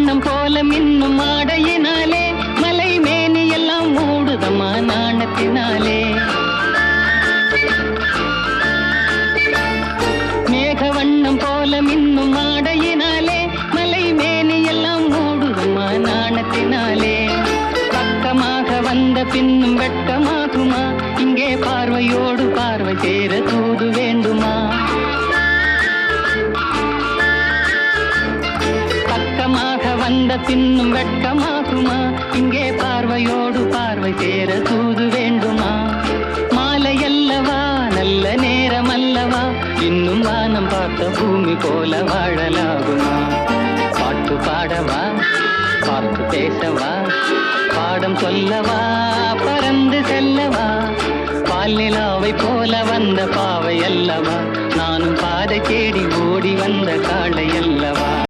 வண்ணம் போல மின்னும் ஆடையினாலே மலை மேனி எல்லாம் மூடுதம்மா நாணத்தினாலே. மேக வண்ணம் போல மின்னும் ஆடையினாலே மலை மேனி எல்லாம் மூடுதம்மா நாணத்தினாலே. பக்கமாக வந்த பின்னும் வெட்கமாகுமா? இங்கே பார்வையோடு பார்வை சேர தூது வேண்டுமா? பக்கமாக வந்த பின்னும் வெட்கமாகுமா? இங்கே பார்வையோடு பார்வை சேர தூது வேண்டுமா? மாலை அல்லவா, நல்ல நேரம் அல்லவா, இன்னும் வானம் பார்த்த பூமி போல வாழலாகுமா? பாட்டு பாடவா, பார்த்து பேசவா, பாடம் சொல்லவா, பறந்து செல்லவா? பால் நிலாவை போல வந்த பாவை அல்லவா, நானும் பாதை தேடி ஓடி வந்த காளை அல்லவா?